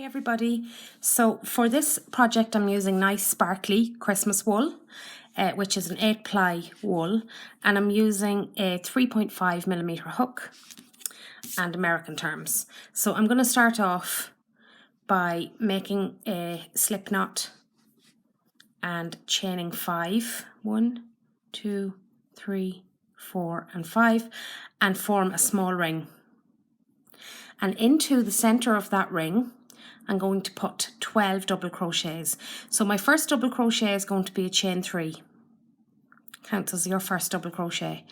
everybody. So for this project I'm using nice sparkly Christmas wool, which is an 8-ply wool, and I'm using a 3.5mm hook and American terms. So I'm going to start off by making a slip knot and chaining 5, 1, 2, 3, 4 and 5, and form a small ring. And into the center of that ring I'm going to put 12 double crochets. So my first double crochet is going to be a chain 3. Counts as your first double crochet.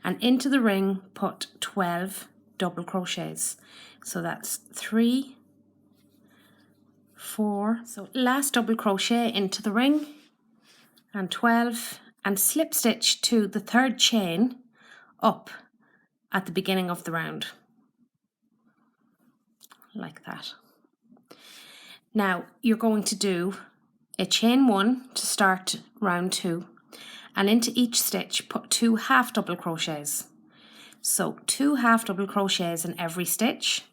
And into the ring put 12 double crochets. So that's 3, 4. So last double crochet into the ring and 12, and slip stitch to the third chain up at the beginning of the round. Like that. Now you're going to do a chain 1 to start round 2, and into each stitch put 2 half double crochets. So 2 half double crochets in every stitch.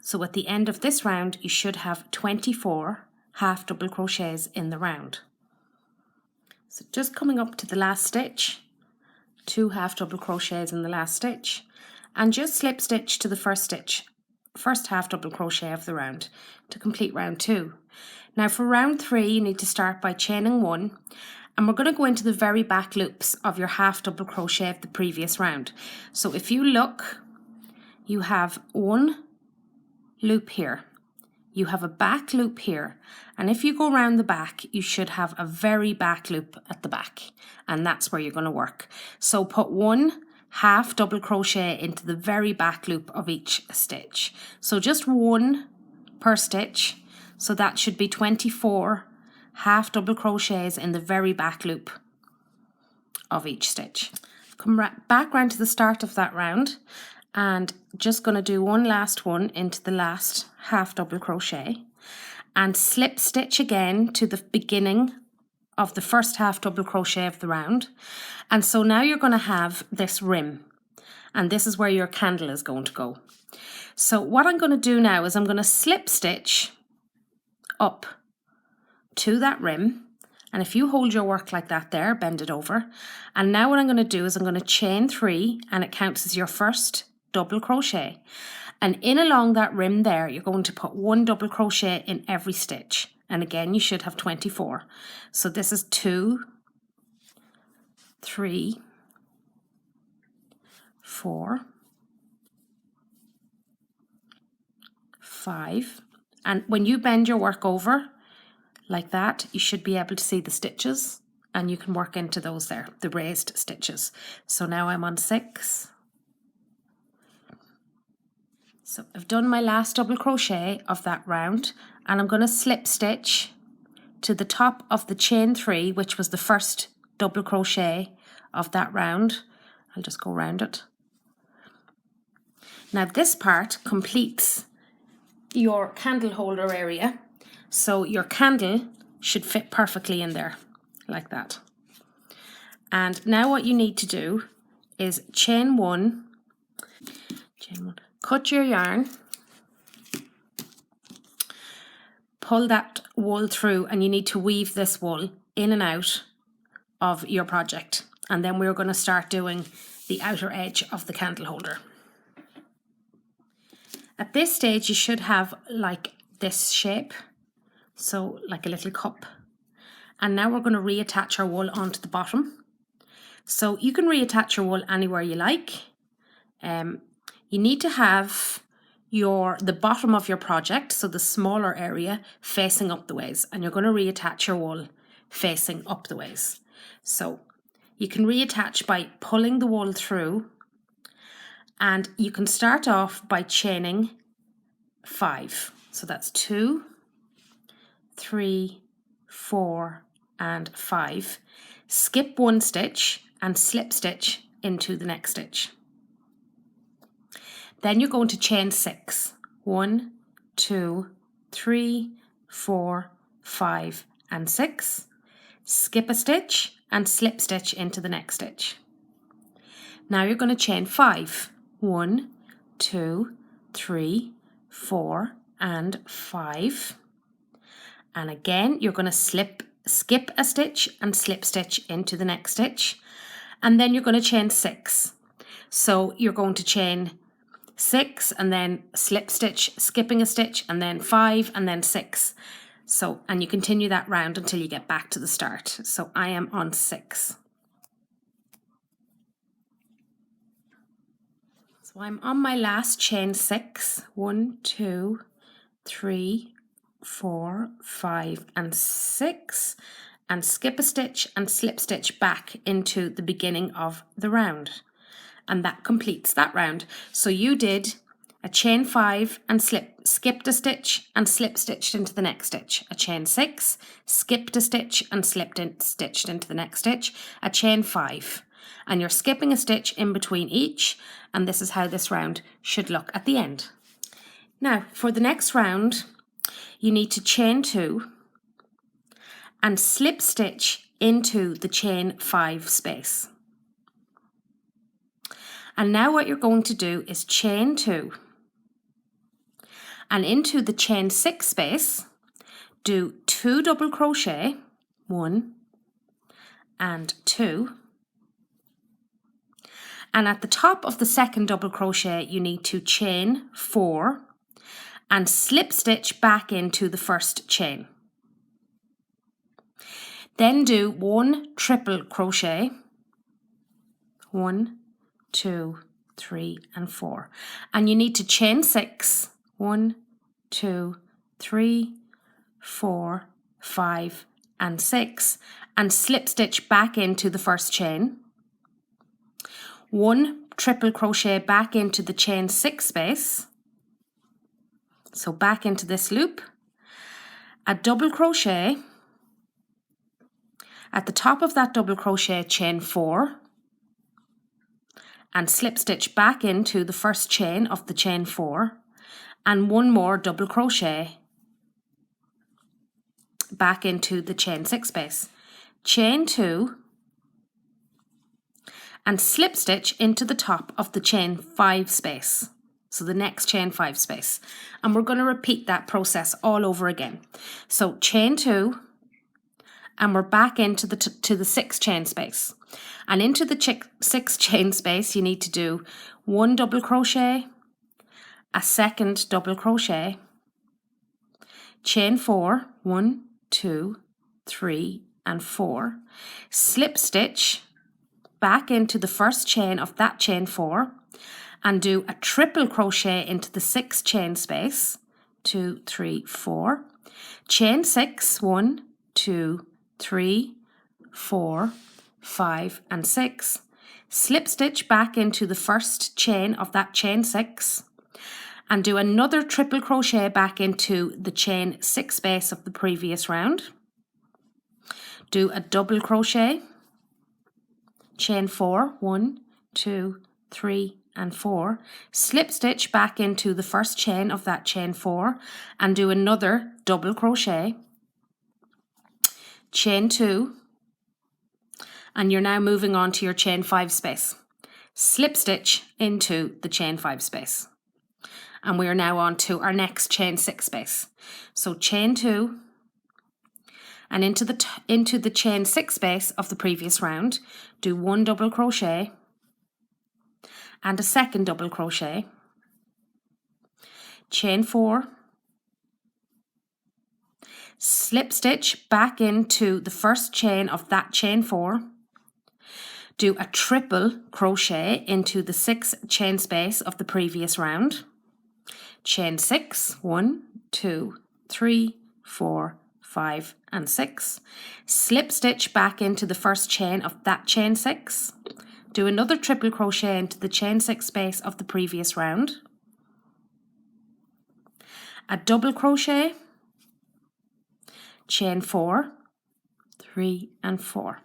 So at the end of this round you should have 24 half double crochets in the round. So just coming up to the last stitch, 2 half double crochets in the last stitch, and just slip stitch to the first stitch, first half double crochet of the round, to complete round 2. Now for round 3 you need to start by chaining 1, and we're going to go into the very back loops of your half double crochet of the previous round. So if you look, you have one loop here, you have a back loop here, and if you go around the back you should have a very back loop at the back, and that's where you're going to work. So put 1 half double crochet into the very back loop of each stitch. So just 1 per stitch, so that should be 24 half double crochets in the very back loop of each stitch. Come back round to the start of that round and just going to do one last one into the last half double crochet and slip stitch again to the beginning of the first half double crochet of the round. And so now you're going to have this rim, and this is where your candle is going to go. So what I'm going to do now is I'm going to slip stitch up to that rim, and if you hold your work like that there, bend it over, and now what I'm going to do is I'm going to chain 3, and it counts as your first double crochet, and in along that rim there you're going to put 1 double crochet in every stitch. And again, you should have 24. So this is 2, 3, 4, 5. And when you bend your work over like that, you should be able to see the stitches, and you can work into those there, the raised stitches. So now I'm on 6. So I've done my last double crochet of that round, and I'm going to slip stitch to the top of the chain 3, which was the first double crochet of that round. I'll just go around it. Now this part completes your candle holder area, so your candle should fit perfectly in there, like that. And now what you need to do is chain 1, cut your yarn, pull that wool through, and you need to weave this wool in and out of your project, and then we're going to start doing the outer edge of the candle holder. At this stage you should have like this shape, so like a little cup, and now we're going to reattach our wool onto the bottom. So you can reattach your wool anywhere you like. You need to have the bottom of your project, so the smaller area, facing up the ways, and you're going to reattach your wool facing up the ways. So you can reattach by pulling the wool through, and you can start off by chaining 5. So that's 2, 3, 4 and 5. Skip 1 stitch and slip stitch into the next stitch. Then you're going to chain 6. 1, 2, 3, 4, 5 and 6. Skip a stitch and slip stitch into the next stitch. Now you're going to chain 5. 1, 2, 3, 4 and 5. And again, you're going to skip a stitch and slip stitch into the next stitch. And then you're going to chain 6. So you're going to chain 6 and then slip stitch, skipping a stitch, and then 5 and then 6. So, and you continue that round until you get back to the start. So I am on 6. So I'm on my last chain 6. 1, 2, 3, 4, 5, and 6. And skip a stitch and slip stitch back into the beginning of the round. And that completes that round. So you did a chain 5 and skipped a stitch and slip stitched into the next stitch. A chain 6, skipped a stitch and stitched into the next stitch. A chain 5. And you're skipping a stitch in between each. And this is how this round should look at the end. Now, for the next round, you need to chain 2 and slip stitch into the chain 5 space. And now what you're going to do is chain 2 and into the chain 6 space, do 2 double crochet, 1 and 2. And at the top of the second double crochet, you need to chain 4 and slip stitch back into the first chain. Then do 1 triple crochet, 1, 2, 3, and 4. And you need to chain 6, 1, 2, 3, 4, 5, and 6, and slip stitch back into the first chain. 1 triple crochet back into the chain 6 space. So back into this loop. A double crochet. At the top of that double crochet, chain 4. And slip stitch back into the first chain of the chain 4 and 1 more double crochet back into the chain 6 space. Chain 2 and slip stitch into the top of the chain 5 space. So the next chain 5 space. And we're going to repeat that process all over again. So chain 2 and we're back into the 6 chain space. And into the 6 chain space, you need to do 1 double crochet, a second double crochet, chain 4, 1, 2, 3, and 4, slip stitch back into the first chain of that chain 4, and do a triple crochet into the 6 chain space, 2, 3, 4, chain 6, 1, 2, 3, 4, 5, and 6, slip stitch back into the first chain of that chain 6, and do another triple crochet back into the chain 6 space of the previous round. Do a double crochet, chain 4, 1, 2, 3, and 4, slip stitch back into the first chain of that chain 4, and do another double crochet, chain 2, and you're now moving on to your chain 5 space. Slip stitch into the chain 5 space. And we are now on to our next chain 6 space. So chain 2 and into the chain 6 space of the previous round, do 1 double crochet and a second double crochet, chain 4, slip stitch back into the first chain of that chain 4, do a triple crochet into the 6 chain space of the previous round, chain 6, 1, 2, 3, 4, 5, and 6, slip stitch back into the first chain of that chain 6, do another triple crochet into the chain 6 space of the previous round, a double crochet, chain 4, 3, and 4,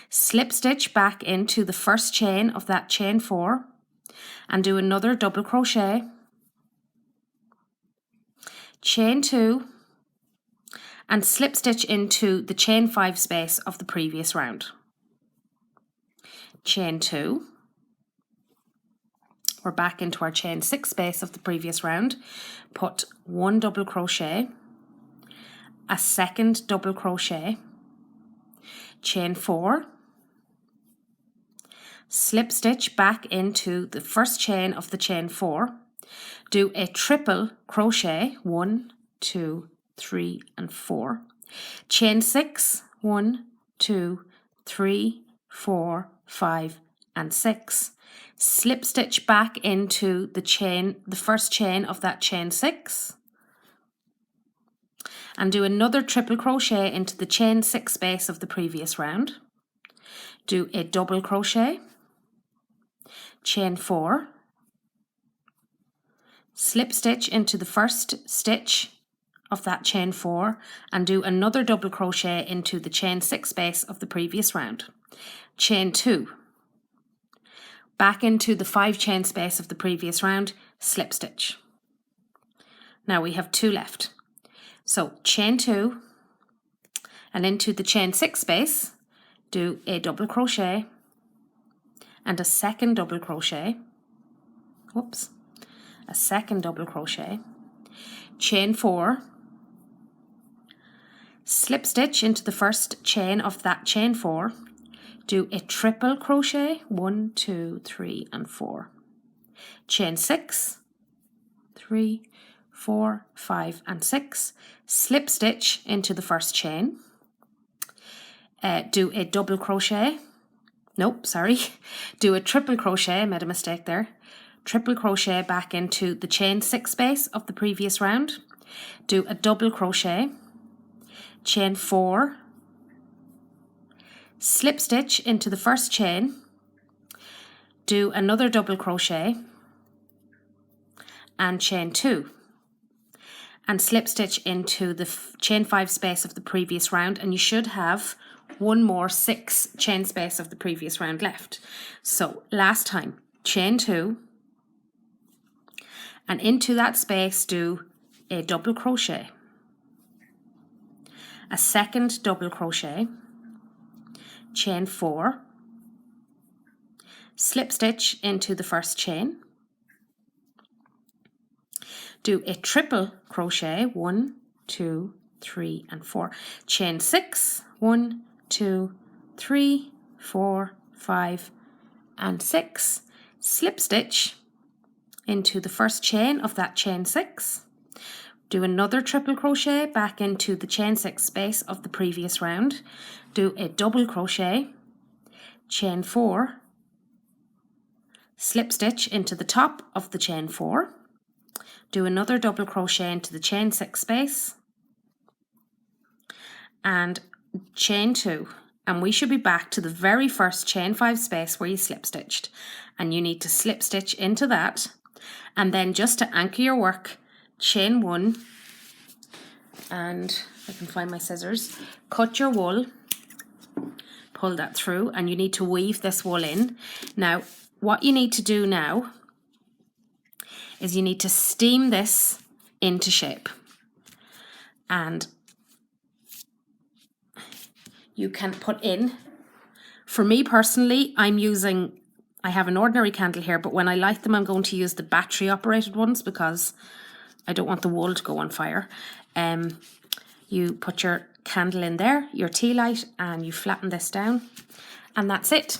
slip stitch back into the first chain of that chain 4 and do another double crochet, chain 2, and slip stitch into the chain 5 space of the previous round. Chain 2, we're back into our chain 6 space of the previous round. Put 1 double crochet, a second double crochet, chain 4, slip stitch back into the first chain of the chain 4, do a triple crochet, 1, 2, 3 and 4, chain 6, 1, 2, 3, 4, 5 and 6, slip stitch back into the first chain of that chain 6, and do another triple crochet into the chain 6 space of the previous round. Do a double crochet, chain 4, slip stitch into the first stitch of that chain 4 and do another double crochet into the chain 6 space of the previous round. Chain 2, back into the 5 chain space of the previous round, slip stitch. Now we have 2 left. So chain 2 and into the chain 6 space, do a double crochet and a second double crochet, a second double crochet, chain 4, slip stitch into the first chain of that chain 4, do a triple crochet, 1, 2, 3 and 4, chain 6, 3, 4, 5 and 6, slip stitch into the first chain, do a double crochet, do a triple crochet, I made a mistake there, triple crochet back into the chain 6 space of the previous round, do a double crochet, chain 4, slip stitch into the first chain, do another double crochet and chain 2 and slip stitch into the chain 5 space of the previous round, and you should have one more 6 chain space of the previous round left. So last time, chain 2 and into that space do a double crochet, a second double crochet, chain 4, slip stitch into the first chain, do a triple crochet, 1, 2, 3 and 4, chain 6, 1, 2, 3, 4, 5 and 6, slip stitch into the first chain of that chain 6, do another triple crochet back into the chain 6 space of the previous round, do a double crochet, chain 4, slip stitch into the top of the chain 4, do another double crochet into the chain 6 space and chain 2, and we should be back to the very first chain 5 space where you slip stitched, and you need to slip stitch into that, and then just to anchor your work, chain 1, and I can find my scissors, cut your wool, pull that through, and you need to weave this wool in. Now what you need to do now is you need to steam this into shape, and you can put in, for me personally, I have an ordinary candle here, but when I light them I'm going to use the battery operated ones because I don't want the wool to go on fire. You put your candle in there, your tea light, and you flatten this down, and that's it.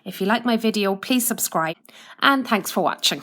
If you like my video, please subscribe, and thanks for watching.